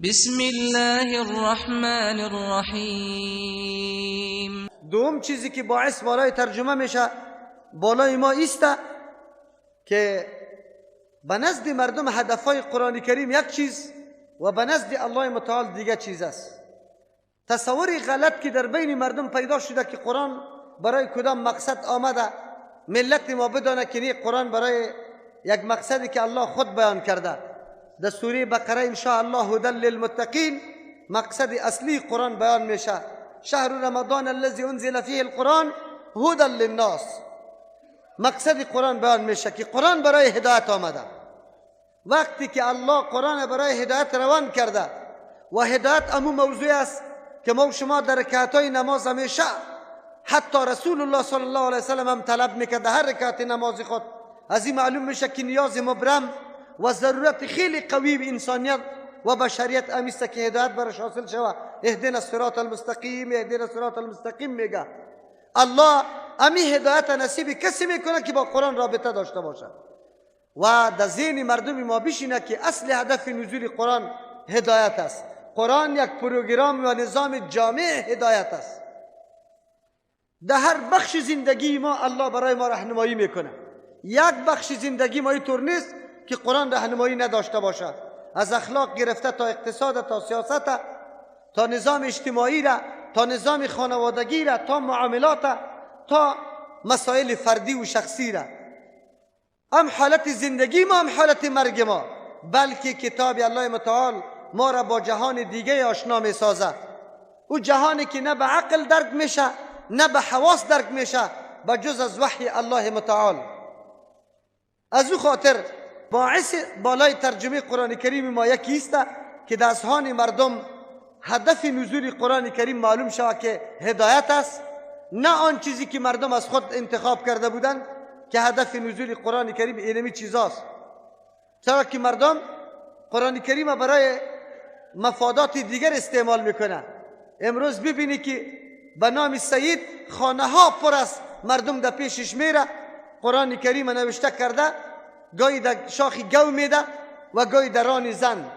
بسم الله الرحمن الرحیم. دوم چیزی که باعث برای ترجمه میشه بالای ما ایسته که به نزد مردم هدفهای قرآن کریم یک چیز و به نزد الله متعال دیگه چیز است. تصوری غلط که در بین مردم پیدا شده که قرآن برای کدام مقصد آمده، ملت ما بدانه که این قرآن برای یک مقصدی که الله خود بیان کرده. در سوره بقره ان شاء الله هدی للمتقین مقصد اصلی قرآن بیان میشه. شهر رمضان الذي انزل فيه القرآن هدی للناس. مقصد قرآن بیان میشه که قرآن برای هدایت آمده. وقتی که الله قرآن برای هدایت روان کرده و هدایت امو موضوع است که ما شما در رکعت‌های نماز همیشه حتی رسول الله صلی الله علیه وسلم هم طلب میکرد هر رکعت نماز خود. از این معلوم میشه که نیاز مبرم و ضرورت خیلی قوی به انسانیت و بشریت امیسته که هدایت برش حاصل شود. اهدنا الصراط المستقیم، اهدنا الصراط المستقیم میگه. الله امی هدایت نصیب کسی میکنه که با قرآن رابطه داشته باشه و در ذهن مردم ما بشینه که اصل هدف نزول قرآن هدایت است. قرآن یک پروگرام و نظام جامع هدایت است. در هر بخش زندگی ما الله برای ما راهنمایی میکنه. یک بخش زندگی ما اینطور نیست که قرآن راهنمایی نداشته باشه. از اخلاق گرفته تا اقتصاد، تا سیاست، تا نظام اجتماعی را، تا نظام خانوادگی را، تا معاملات، تا مسائل فردی و شخصی را. هم حالت زندگی ما هم حالت مرگ ما. بلکه کتاب الله متعال ما را با جهان دیگه آشنا می سازد. او جهانی که نه به عقل درک میشه نه به حواس درک میشه به جز از وحی الله متعال. از او خاطر باعث بالای ترجمه قرآن کریم ما یکی است که در اذهان مردم هدف نزول قرآن کریم معلوم شود که هدایت است، نه آن چیزی که مردم از خود انتخاب کرده بودند که هدف نزول قرآن کریم اینمی چیزاست. چرا که مردم قرآن کریم برای مفادات دیگر استعمال میکنه. امروز ببینی که به نام سید خانه ها پر است، مردم در پیشش میره، قرآن کریم نوشته کرده، گاهی در شاخی گو میده و گاهی در ران زن.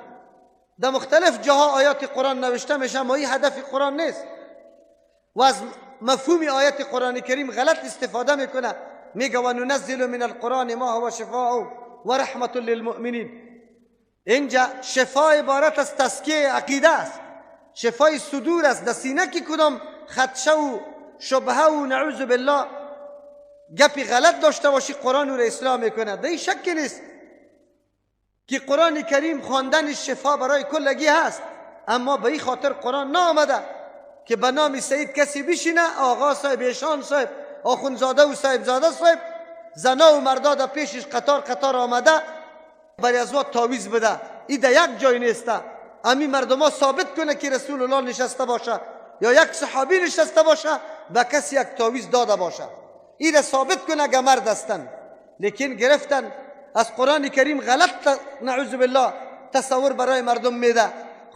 در مختلف جاها آیات قرآن نوشته میشه، ما این هدف قرآن نیست و از مفهوم آیات قرآن کریم غلط استفاده میکنه. میگه و ننزل من القرآن ما هو شفاء و رحمت للمؤمنین. اینجا شفا عبارت از تزکیه عقیده است، شفای صدور است. در سینه که کدام خدشه و شبهه و نعوذ بالله گپی غلط داشته باشی قرآن رو اصلاح میکنه. در این شک نیست که قرآن کریم خواندن شفا برای کلگی هست، اما به این خاطر قرآن نآمده که به نام سید کسی بشینه، آقا صاحب، ایشان صاحب، آخونزاده و صاحب زاده صاحب، زنا و مردا در پیشش قطار قطار آمده برای از وقت تعویض بده. این در یک جای نیسته. امی مردم ها ثابت کنه که رسول الله نشسته باشه یا یک صحابی نشسته باشه به کسی یک تعویض داده باشه، این را ثابت کنه که مرد هستن. لیکن گرفتن از قرآن کریم غلط نعوذ بالله تصور برای مردم میده،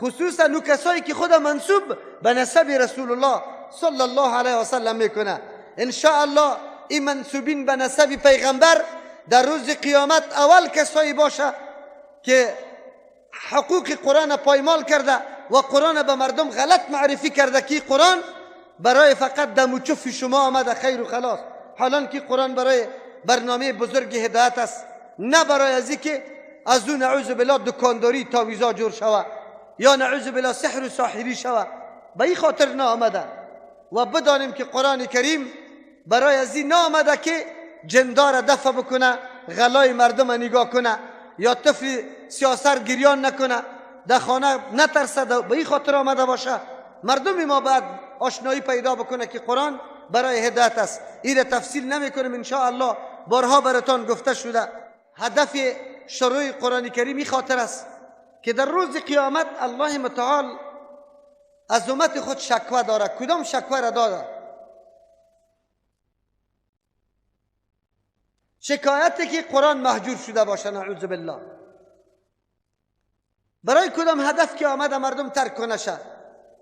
خصوصا نو کسایی که خود منسوب به نسب رسول الله صلی الله علیه و سلم میکنه. ان شاء الله این منسوبین به نسب پیغمبر در روز قیامت اول کسایی باشه که حقوق قرآن پایمال کرده و قرآن به مردم غلط معرفی کرده که قرآن برای فقط دم و چف شما آمده خیر و خلاص، حالان که قرآن برای برنامه بزرگ هدایت است، نه برای ازی که از اون نعوذ بالله دکانداری تاویزا جور شوه یا نعوذ بالله سحر و ساحری شوه. به این خاطر نه آمده. و بدانیم که قرآن کریم برای ازی نه آمده که جندار دفع بکنه، غلای مردم نگاه کنه یا طفل سیاسر گریان نکنه، در خانه نترسه. به این خاطر آمده باشه مردم ما بعد آشنایی پیدا بکنه که قرآن برای هدایت است. این تفصیل نمی کنیم، ان شاء الله بارها براتان گفته شده. هدف شروع قرآن کریم این خاطر است که در روز قیامت الله متعال از امت خود شکوه داره. کدام شکوه را داده؟ شکایتی که قرآن محجور شده باشه نعوذ بالله. برای کدام هدف که آمده مردم ترک کنه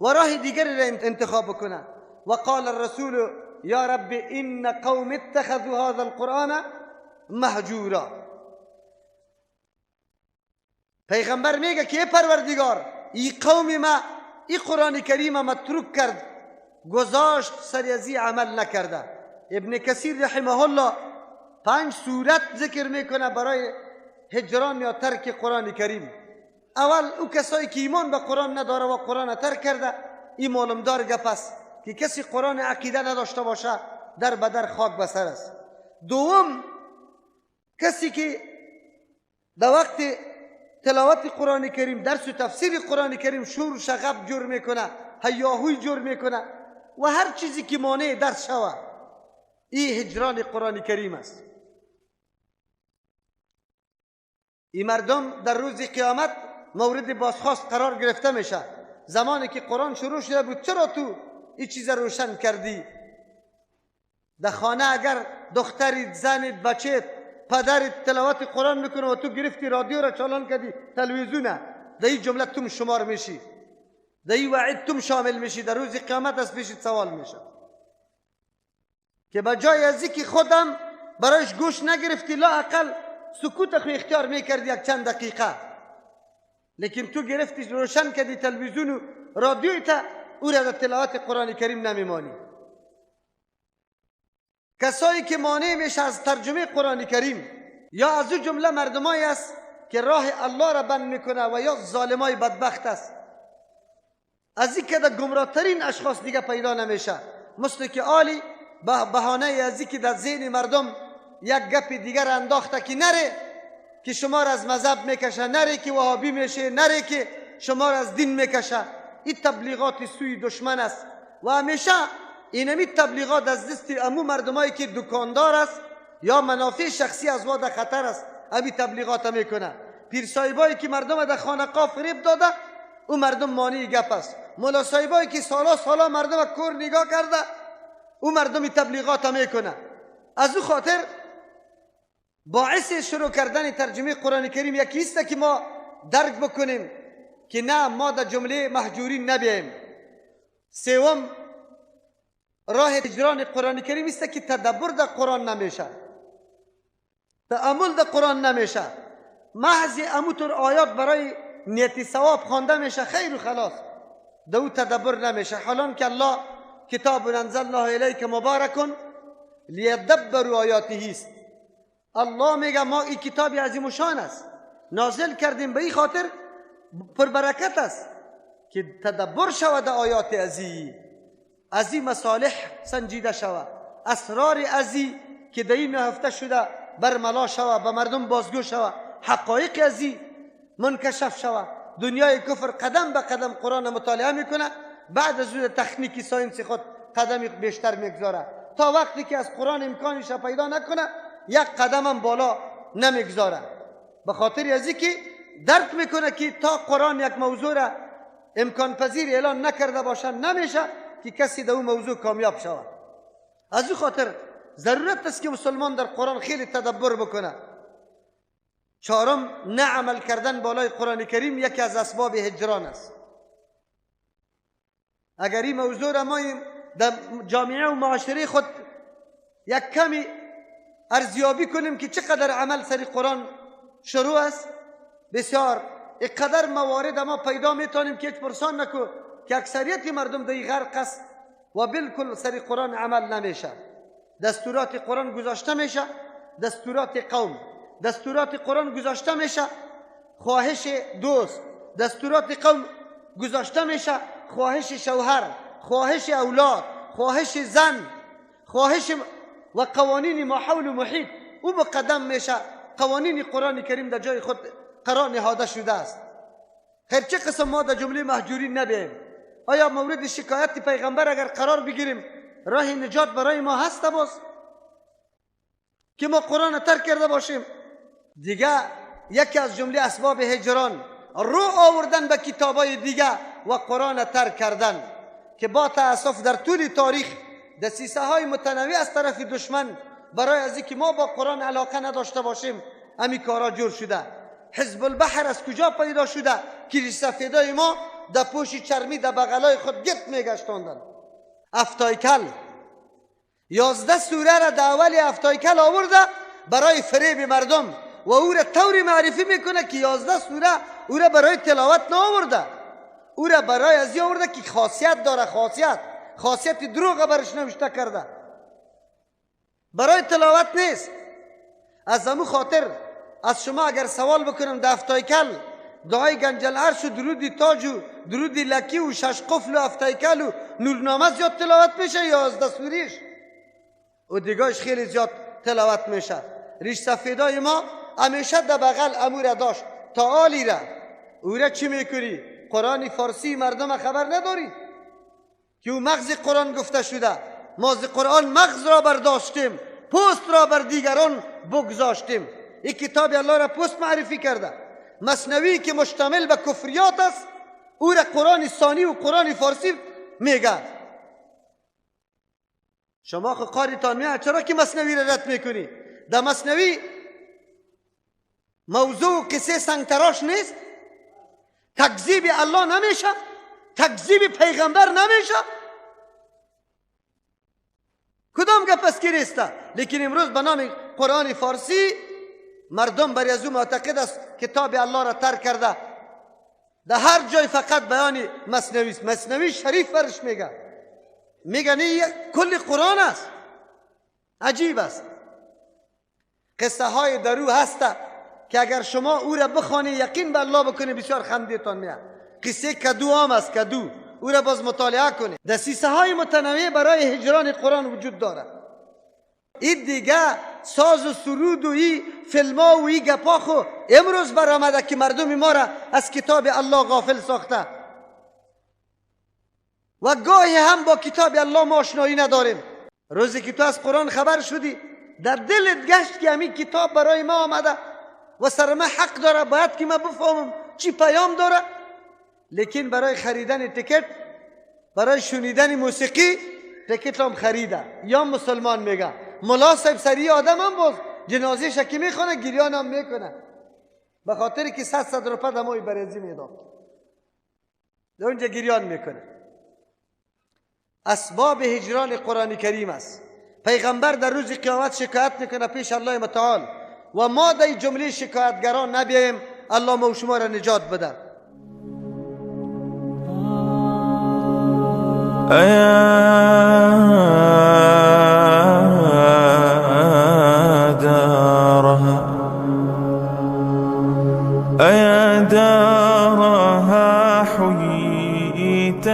و راه دیگری را انتخاب بکنه. و قال الرسول یا رب این قوم اتخذوا هذا القرآن مهجورا. پیغمبر میگه که پروردگار ای قوم ما ای قرآن کریم متروک کرد، گذاشت سر ازی عمل نکرده. ابن کثیر رحمه الله 5 صورت ذکر میکنه برای هجران یا ترک قرآن کریم. اول او کسایی که ایمان به قرآن نداره و قرآن ترک کرده، این معلومدار گپ است که کسی قرآن عقیده نداشته باشه در بدر خاک بسر است. دوم، کسی که در وقت تلاوت قرآن کریم، درس و تفسیر قرآن کریم شور و شغب جور میکنه، هیاهوی جور میکنه و هر چیزی که مانع درس شوه، این هجران قرآن کریم است. این مردم در روز قیامت مورد بازخواست قرار گرفته میشه. زمانی که قرآن شروع شده بود، چرا تو این چیز روشن کردی؟ در خانه اگر دخترید، زنید، بچه‌ت، پدرت تلاوت قرآن میکنه و تو گرفتی رادیو را چالان کردی، تلویزیونه، در این جمله تم شمار میشی، در این وعید تم شامل میشی، در روز قیامت از پیشت سوال میشه که بجای ازی که خودم برایش گوش نگرفتی، لا اقل سکوت خو اختیار میکردی یک چند دقیقه، لیکن تو گرفتی روشن کردی تلویزیون و رادیوی تا او را در تلاوت قرآن کریم نمیمانی. کسایی که مانع میشه از ترجمه قرآن کریم، یا از او جمله مردمایی است که راه الله را بند میکنه و یا ظالمای بدبخت است. از این که در گمراه ترین اشخاص دیگه پیدا نمیشه، مثل که آلی به بهانه از که در ذهن مردم یک گپ دیگر انداخته که نره که شما را از مذهب میکشه، نره که وهابی میشه، نره که شما را از دین میکشه. این تبلیغات سوی دشمن است و همیشه اینمی تبلیغات از دست امو مردمایی که دکاندار است یا منافع شخصی از واد خطر است، امی تبلیغات میکنه. پیر صاحبایی که مردم در خانقاه فریب داده، او مردم مانع گپ است. مولا صاحبایی که سالا مردم کور نگاه کرده، او مردم تبلیغات میکنه. از او خاطر باعث شروع کردن ترجمه قرآن کریم یکی است که ما درک بکنیم که نه، ما در جمله محجورین نبیم. سوم، راه هجران قرآن کریم است که تدبر در قرآن نمیشه، تأمل در قرآن نمیشه، محض اموتر آیات برای نیت ثواب خوانده میشه، خیر و خلاص، دو تدبر نمیشه. حالان که الله کتاب انزلناه الیک مبارک لیدبروا آیاته است. الله میگه ما این کتاب عظیم و شان است، نازل کردیم به این خاطر پر برکت است که تدبر شود آیات ازی مصالح سنجیده شود، اسرار ازی که در این هفته شده برملا شود، به مردم بازگو شود، حقایق ازی منکشف شود. دنیای کفر قدم به قدم قرآن مطالعه میکنه، بعد از اون تکنیکی ساینسی خود قدم بیشتر میگذاره، تا وقتی که از قرآن امکانش پیدا نکنه یک قدم هم بالا نمیگذاره. به خاطر ازی که درک میکنه که تا قرآن یک موضوع را امکان پذیر اعلان نکرده باشه، نمیشه که کسی در اون موضوع کامیاب شود. از این خاطر ضرورت است که مسلمان در قرآن خیلی تدبر بکنه. چهارم، نه عمل کردن بالای قرآن کریم یکی از اسباب هجران است. اگر این موضوع را ما در جامعه و معاشره خود یک کمی ارزیابی کنیم که چقدر عمل سر قرآن شروع است، بسیار اقدر موارد ما پیدا میتونیم که هیچ پرسان نکو که اکثریت مردم در غرق است و بالکل سر قرآن عمل نمیشه. دستورات قرآن گذاشته میشه، دستورات قوم، دستورات قرآن گذاشته میشه، خواهش دوست، دستورات قوم گذاشته میشه، خواهش شوهر، خواهش اولاد، خواهش زن، خواهش و قوانین ما حول و محیط او به قدم میشه. قوانین قرآن کریم در جای خود قرار نهاده شده است. خیر چه قسم ما در جمله محجورین نبیم؟ آیا مورد شکایت پیغمبر اگر قرار بگیریم راه نجات برای ما هست باز که ما قرآن ترک کرده باشیم؟ دیگه یکی از جمله اسباب هجران رو آوردن به کتابای دیگه و قرآن ترک کردن که با تأسف در طول تاریخ دسیسه های متنوع از طرف دشمن برای از اینکه ما با قرآن علاقه نداشته باشیم امی کارا جور شده. حزب البحر از کجا پیدا شده که سفیدای ما در پوش چرمی در بغلای خود گرد میگشتاندن؟ افتایکل 11 سوره را در اول افتایکل آورده برای فریب مردم و او را طوری معرفی میکنه که 11 سوره او را برای تلاوت نآورده، او را برای از این آورده که خاصیت داره، خاصیت دروغ برش نوشته کرده، برای تلاوت نیست. از همون خاطر از شما اگر سوال بکنم در افتایکل دعای گنجل عرش و درود تاج و درود لکی و شش قفل و افتایکل و نورنامه زیاد تلاوت میشه یا از دستوریش؟ و دیگهش خیلی زیاد تلاوت میشه. ریش سفیدای ما همیشه در بغل امور داشت تا آلی را. او را چی میکنی؟ قرآن فارسی مردم خبر نداری که او مغز قرآن گفته شده. ما از قرآن مغز را برداشتیم، پوست را بر دیگران بگذاشتیم. این کتاب الله را پوست معرفی کرده. مثنوی که مشتمل به کفریات است او را قرآن ثانی و قرآن فارسی میگه. شما خود قاریتان میاد چرا که مثنوی را رد میکنی؟ در مثنوی موضوع قصه سنگتراش نیست؟ تکذیب الله نمیشه؟ تکذیب پیغمبر نمیشه؟ کدام گپ است که نیسته؟ لیکن امروز به نام قرآن فارسی مردم بر از او معتقد است کتاب الله را ترک کرده. در هر جای فقط بیان مثنوی است. مثنوی شریف برش میگه نه کل قرآن است. عجیب است. قصه های درو هست که اگر شما او را بخوانی یقین به الله بکنی بسیار خندیتان میاد. قصه کدو هم است، کدو، او را باز مطالعه کنی. دسیسه های متنوع برای هجران قرآن وجود داره. این دیگه ساز و سرود و این فیلم ها و این گپا خو امروز برآمده که مردم ما را از کتاب الله غافل ساخته و گاهی هم با کتاب الله ما آشنایی نداریم. روزی که تو از قرآن خبر شدی در دلت گشت که همین کتاب برای ما آمده و سر ما حق داره، باید که ما بفهمم چی پیام داره. لیکن برای خریدن تیکت، برای شنیدن موسیقی تیکت هم خریده. یا مسلمان میگه ملا صاحب سری آدم هم باز جنازه شکی میخونه، گریان هم میکنه به خاطر که 100 روپه دمای برزی میداد، در اونجا گریان میکنه. اسباب هجران قرآن کریم است. پیغمبر در روز قیامت شکایت میکنه پیش الله متعال و ما در جمله شکایتگران نبیاییم. الله ما و شما را نجات بده. أيا دارها حييت